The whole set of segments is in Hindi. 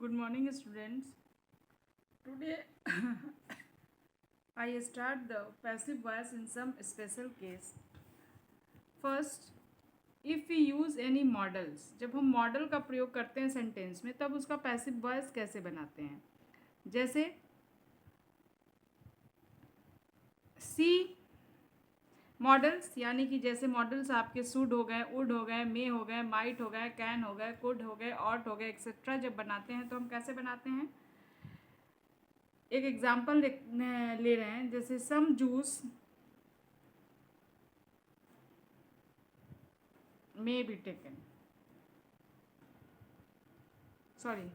Good morning, students. Today I start the passive voice in some special case. First, if we use any models, जब हम मॉडल का प्रयोग करते हैं सेंटेंस में तब उसका पैसिव वॉइस कैसे बनाते हैं. जैसे सी मॉडल्स, यानी कि जैसे मॉडल्स आपके शुड हो गए, वुड हो गए, मे हो गए, माइट हो गए, कैन हो गए, कुड हो गए, ऑट हो गए, एक्सेट्रा जब बनाते हैं तो हम कैसे बनाते हैं. एक एग्जाम्पल ले रहे हैं, जैसे some juice may be taken, sorry,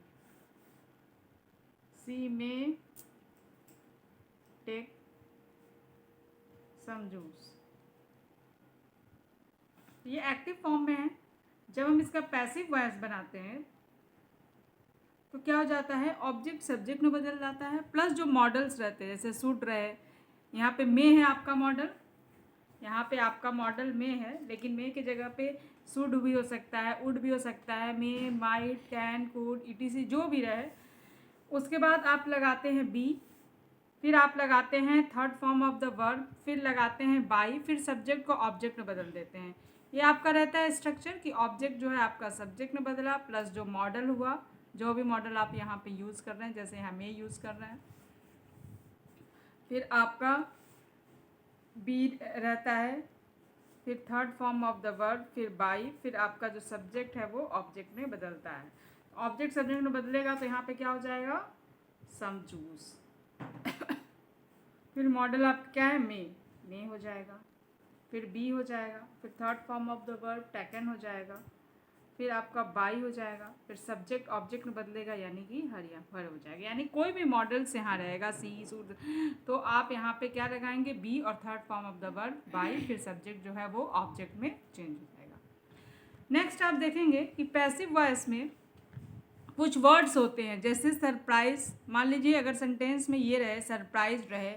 she may take some juice. ये एक्टिव फॉर्म में है. जब हम इसका पैसिव वॉइस बनाते हैं तो क्या हो जाता है, ऑब्जेक्ट सब्जेक्ट में बदल जाता है, प्लस जो मॉडल्स रहते हैं जैसे शुड रहे, यहाँ पे मे है आपका मॉडल, यहाँ पे आपका मॉडल मे है, लेकिन मे की जगह पे शुड भी हो सकता है, वुड भी हो सकता है, मे, माइट, कैन, कुड, ईटीसी जो भी रहे. उसके बाद आप लगाते हैं बी, फिर आप लगाते हैं third form of the verb, फिर लगाते हैं बाई, फिर सब्जेक्ट को ऑब्जेक्ट में बदल देते हैं. ये आपका रहता है स्ट्रक्चर कि ऑब्जेक्ट जो है आपका सब्जेक्ट में बदला, प्लस जो मॉडल हुआ, जो भी मॉडल आप यहाँ पे यूज़ कर रहे हैं, जैसे हम ये यूज़ कर रहे हैं, फिर आपका बी रहता है, फिर third form of the verb, फिर बाई, फिर आपका जो सब्जेक्ट है वो ऑब्जेक्ट में बदलता है. ऑब्जेक्ट सब्जेक्ट में बदलेगा तो यहाँ पे क्या हो जाएगा, सम जूस. फिर मॉडल आपका क्या है, मे हो जाएगा, फिर बी हो जाएगा, फिर third form of the verb taken हो जाएगा, फिर आपका बाई हो जाएगा, फिर सब्जेक्ट ऑब्जेक्ट में बदलेगा यानी कि हर हो जाएगा. यानी कोई भी मॉडल्स यहाँ रहेगा, सी सूड, तो आप यहाँ पे क्या लगाएंगे, बी और third form of the verb by, फिर सब्जेक्ट जो है वो ऑब्जेक्ट में चेंज हो जाएगा. नेक्स्ट आप देखेंगे कि पैसिव वॉइस में कुछ वर्ड्स होते हैं, जैसे सरप्राइज. मान लीजिए अगर सेंटेंस में ये रहे, सरप्राइज रहे,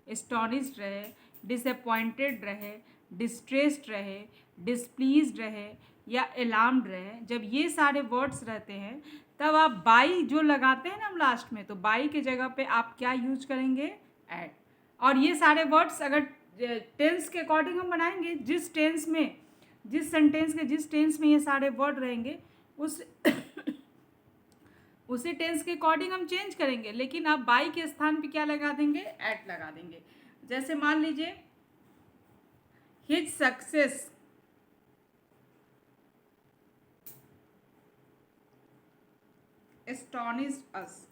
एस्टोनिश्ड रहे, डिसअपॉइंटेड रहे, डिस्ट्रेस्ड रहे, डिसप्लीज्ड रहे या अलार्म्ड रहे, जब ये सारे वर्ड्स रहते हैं तब आप बाई जो लगाते हैं ना हम लास्ट में, तो बाई की जगह पे आप क्या यूज करेंगे, एट. और ये सारे वर्ड्स अगर टेंस के अकॉर्डिंग हम बनाएंगे, जिस टेंस में, जिस सेंटेंस के जिस टेंस में ये सारे वर्ड रहेंगे उस उसी टेंस के अकॉर्डिंग हम चेंज करेंगे, लेकिन आप बाई के स्थान पे क्या लगा देंगे, एट लगा देंगे. जैसे मान लीजिए हिज सक्सेस एस्टोनिश्ड अस.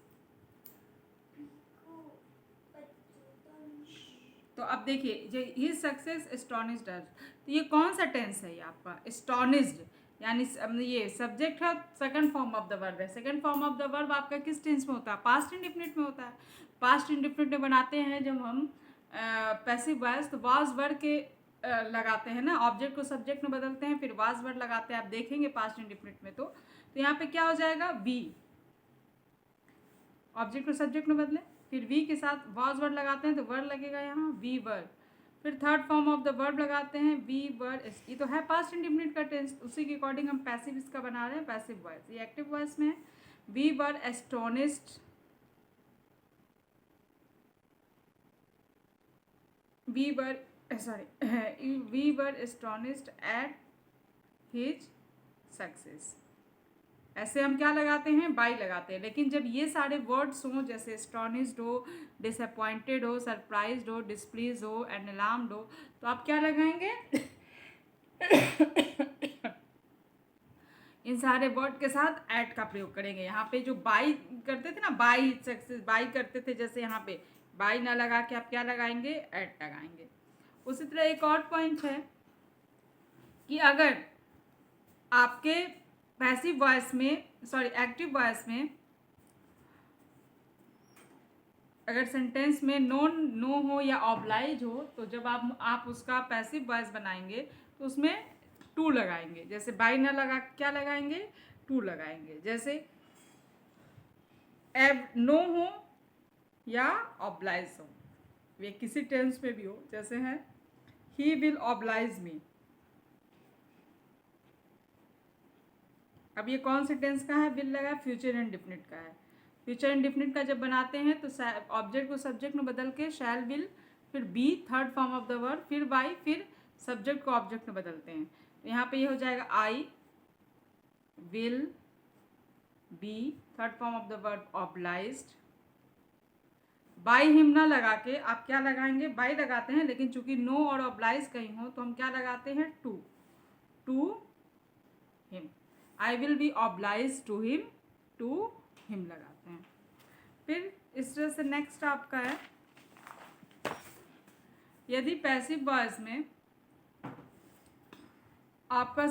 तो अब देखिए हिज सक्सेस एस्टोनिश्ड अस, तो ये कौन सा टेंस है, ये आपका एस्टोनिश्ड, यानी ये सब्जेक्ट है, second form of the verb है. Second form of the verb आपका किस टेंस में होता है, पास्ट इंडेफिनिट में होता है. पास्ट इंडेफिनिट में बनाते हैं जब हम पैसिव वॉइस, तो वाज वर्ब के लगाते हैं ना, ऑब्जेक्ट को सब्जेक्ट में बदलते हैं, फिर वाज वर्ब लगाते हैं. आप देखेंगे पास्ट इंडेफिनिट में तो यहाँ पे क्या हो जाएगा, वी, ऑब्जेक्ट को सब्जेक्ट में बदले, फिर वी के साथ वाज वर्ड लगाते हैं तो वर्ड लगेगा यहाँ वी वर्ड, फिर third form of the verb लगाते हैं वी वर्ड. ये तो है पास्ट इंडेफिनिट का टेंस, उसी के अकॉर्डिंग हम पैसिव इसका बना रहे हैं, पैसिव वॉइस. ये एक्टिव वॉइस में है, we were astonished, we were astonished at his success. ऐसे हम क्या लगाते हैं, बाई लगाते हैं. लेकिन जब ये सारे वर्ड्स हों, जैसे एस्टोनिश्ड हो, डिसअपॉइंटेड हो, सरप्राइज्ड हो, डिसप्लीज हो एंड अलार्म्ड हो, तो आप क्या लगाएंगे इन सारे वर्ड के साथ एट का प्रयोग करेंगे. यहाँ पे जो बाई करते थे ना, बाई सक्सेस, बाई करते थे, जैसे यहाँ पे बाई ना लगा के आप क्या लगाएंगे, एट लगाएंगे. उसी तरह एक और पॉइंट है कि अगर आपके पैसिव वॉइस में, सॉरी एक्टिव वॉइस में, अगर सेंटेंस में नॉन नो हो या ऑब्लाइज हो, तो जब आप उसका पैसिव वॉइस बनाएंगे तो उसमें टू लगाएंगे. जैसे बाई ना लगा क्या लगाएंगे, टू लगाएंगे. जैसे एब नो हो या ऑब्लाइज हो, ये किसी टेंस में भी हो, जैसे है ही विल ऑब्लाइज मी. अब ये कौन से टेंस का है, विल लगा, फ्यूचर इंडेफिनिट का है. फ्यूचर इंडेफिनिट का जब बनाते हैं तो ऑब्जेक्ट को सब्जेक्ट में बदल के शैल विल, फिर be third form of the verb, फिर बाई, फिर सब्जेक्ट को ऑब्जेक्ट में बदलते हैं। तो यहाँ पे ये हो जाएगा I will be third form of the verb obliged. By him ना लगा के आप क्या लगाएंगे, बाई लगाते हैं, लेकिन चूंकि नो और ऑब्लाइज कहीं हो तो हम क्या लगाते हैं, to him. I will be oblige to him लगाते हैं। फिर इस तरह से नेक्स्ट आपका है, यदि पैसिव वॉइस में आपका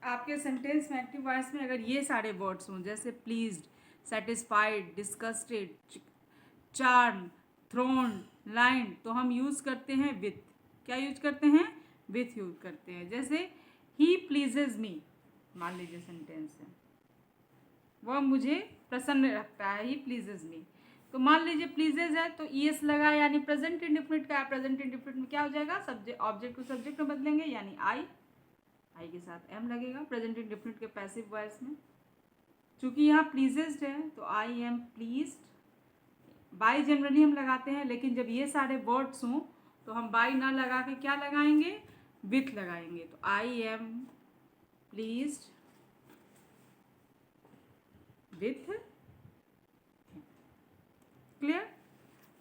आपके सेंटेंस में एक्टिव वॉइस में अगर ये सारे वर्ड्स हों, जैसे pleased, satisfied, disgusted, charm, thrown, line, तो हम यूज़ करते हैं विथ। क्या यूज करते हैं, विथ यूज करते हैं। जैसे ही प्लीजेज मी, मान लीजिए सेंटेंस है, वह मुझे प्रसन्न रखता है, ही प्लीजेज मी। तो मान लीजिए प्लीजेज है तो ईएस लगा, यानी प्रेजेंट इंडेफिनिट का, प्रेजेंट इंडेफिनिट में क्या हो जाएगा, सब्जेक्ट ऑब्जेक्ट को सब्जेक्ट में बदलेंगे, यानी आई के साथ एम लगेगा प्रेजेंट इंडेफिनिट के पैसिव वॉइस में। चूंकि यहाँ प्लीजेस्ड है तो I am pleased. By generally हम लगाते हैं, लेकिन जब ये सारे वर्ड्स हों तो हम बाई ना लगा के क्या लगाएंगे, विथ लगाएंगे। तो I am pleased with. Clear.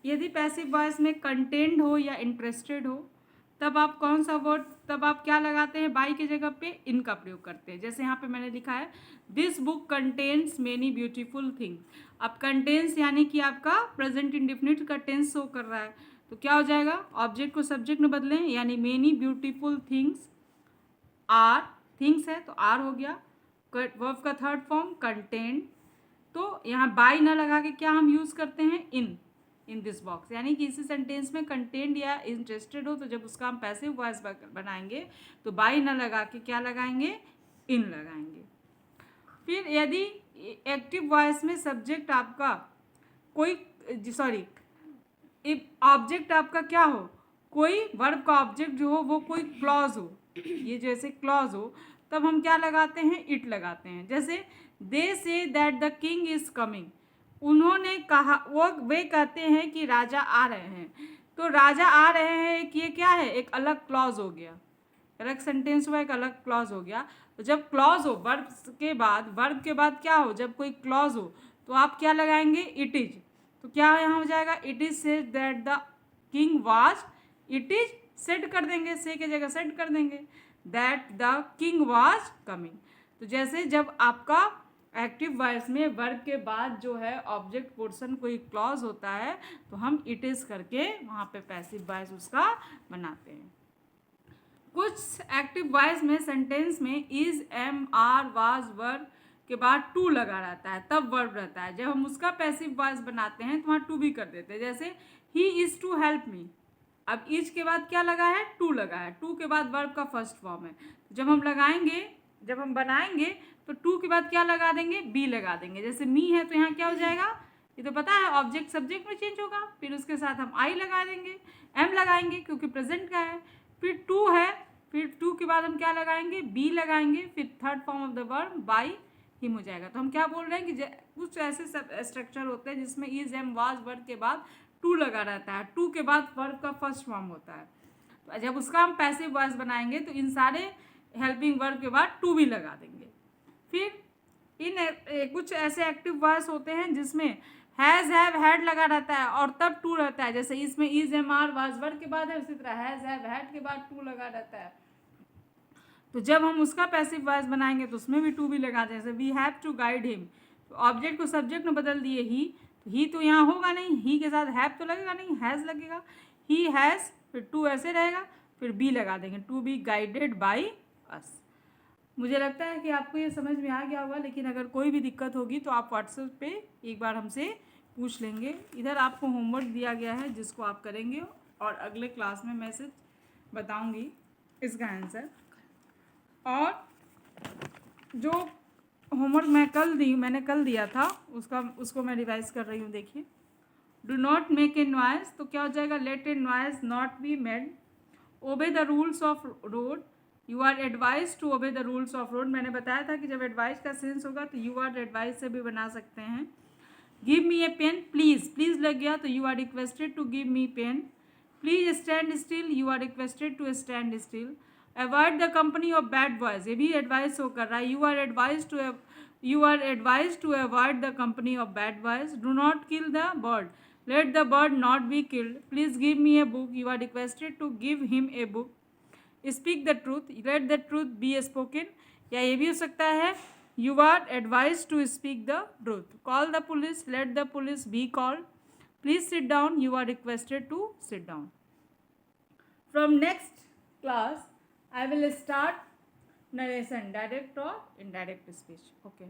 यदि पैसिव वॉइस में कंटेंट हो या इंटरेस्टेड हो, तब आप कौन सा वर्ड, तब आप क्या लगाते हैं, बाई की जगह पे इन का प्रयोग करते हैं। जैसे यहाँ पे मैंने लिखा है this book contains many beautiful things. अब कंटेन्स यानी कि आपका प्रेजेंट इंडेफिनिट का टेंस शो कर रहा है, तो क्या हो जाएगा, ऑब्जेक्ट को सब्जेक्ट में बदलें, यानी many beautiful things are, things है तो आर हो गया, वर्ब का थर्ड फॉर्म कंटेंट। तो यहाँ बाई ना लगा के क्या हम यूज़ करते हैं, इन दिस बॉक्स, यानी कि इसी सेंटेंस में कंटेंट या इंटरेस्टेड हो तो जब उसका हम पैसिव वॉइस बनाएंगे तो बाई ना लगा के क्या लगाएंगे, इन लगाएंगे। फिर यदि एक्टिव वॉइस में सब्जेक्ट आपका ऑब्जेक्ट आपका क्या हो, कोई वर्ब का ऑब्जेक्ट जो हो वो कोई क्लॉज हो, ये जैसे क्लॉज हो, तब हम क्या लगाते हैं, इट लगाते हैं। जैसे they say that the king is coming, उन्होंने कहा, वे कहते हैं कि राजा आ रहे हैं। तो राजा आ रहे हैं कि ये क्या है, एक अलग क्लॉज हो गया, अलग सेंटेंस हुआ, एक अलग क्लॉज हो गया। तो जब क्लॉज हो वर्ब के बाद क्या हो, जब कोई क्लॉज हो तो आप क्या लगाएंगे, इट इज। तो क्या यहाँ हो जाएगा, it is said that the king was, it is said कर देंगे, से की जगह सेड कर देंगे, that the king was coming. तो जैसे जब आपका एक्टिव वॉइस में वर्ब के बाद जो है ऑब्जेक्ट पोर्शन कोई क्लॉज होता है तो हम इट इज करके वहाँ पे पैसिव वॉइस उसका बनाते हैं। कुछ एक्टिव वॉइस में सेंटेंस में इज, एम, आर, वाज, वर के बाद टू लगा रहता है, तब वर्ब रहता है। जब हम उसका पैसिव वॉइस बनाते हैं तो वहाँ टू भी कर देते हैं। जैसे ही इज टू हेल्प मी, अब इज के बाद क्या लगा है, टू लगा है, टू के बाद वर्ब का फर्स्ट फॉर्म है। जब हम बनाएंगे तो टू के बाद क्या लगा देंगे, बी लगा देंगे। जैसे मी है तो यहाँ क्या हो जाएगा, ये तो पता है ऑब्जेक्ट सब्जेक्ट में चेंज होगा, फिर उसके साथ हम आई लगा देंगे, एम लगाएंगे क्योंकि प्रेजेंट का है, फिर टू है, फिर टू के बाद हम क्या लगाएंगे, बी लगाएंगे, फिर third form of the verb by him हो जाएगा। तो हम क्या बोल रहे हैं कि कुछ ऐसे सब स्ट्रक्चर होते हैं जिसमें इज, एम, वाज, वर्ब के बाद टू लगा रहता है, टू के बाद वर्ब का फर्स्ट फॉर्म होता है। तो जब उसका हम पैसिव वॉइस बनाएंगे तो इन सारे हेल्पिंग वर्ब के बाद टू भी लगा देंगे। फिर कुछ ऐसे एक्टिव वॉइस होते हैं जिसमें हैज़, हैव, हैड लगा रहता है और तब टू रहता है। जैसे इसमें is, am, are, was, verb के बाद है, उसी तरह हैज़, हैव, हैड के बाद टू लगा रहता है। तो जब हम उसका पैसिव वॉइस बनाएंगे तो उसमें भी टू भी लगा दें। जैसे we have to guide him, तो ऑब्जेक्ट को सब्जेक्ट में बदल दिए ही, तो ही तो यहाँ होगा नहीं, ही के साथ हैव तो लगेगा नहीं, हैज़ लगेगा, ही हैज़, फिर टू ऐसे रहेगा, फिर बी लगा देंगे, to be guided by us. मुझे लगता है कि आपको ये समझ में आ गया होगा, लेकिन अगर कोई भी दिक्कत होगी तो आप व्हाट्सएप पे एक बार हमसे पूछ लेंगे। इधर आपको होमवर्क दिया गया है जिसको आप करेंगे और अगले क्लास में मैसेज बताऊंगी इसका आंसर। और जो होमवर्क मैंने कल दिया था उसको मैं रिवाइज कर रही हूँ। देखिए, do not make a noise, तो क्या हो जाएगा, let a noise not be made, obey the rules of road, you are advise to obey the rules of road, मैंने बताया था कि जब एडवाइज का सेंस होगा तो यू आर एडवाइज से भी बना सकते हैं। Give me a pen, please, please लग गया तो you are requested to give me pen. Please stand still, you are requested to stand still. Avoid the company of bad boys, ये भी एडवाइस हो कर रहा है, you are advise to avoid the company of bad boys. Do not kill the bird, let the bird not be killed. Please give me a book, you are requested to give him a book. Speak the truth, let the truth be spoken, या ये भी हो सकता है you are advise to speak the truth. Call the police, let the police be called. Please sit down, you are requested to sit down. From next class, I will start narration, direct or indirect speech. Okay.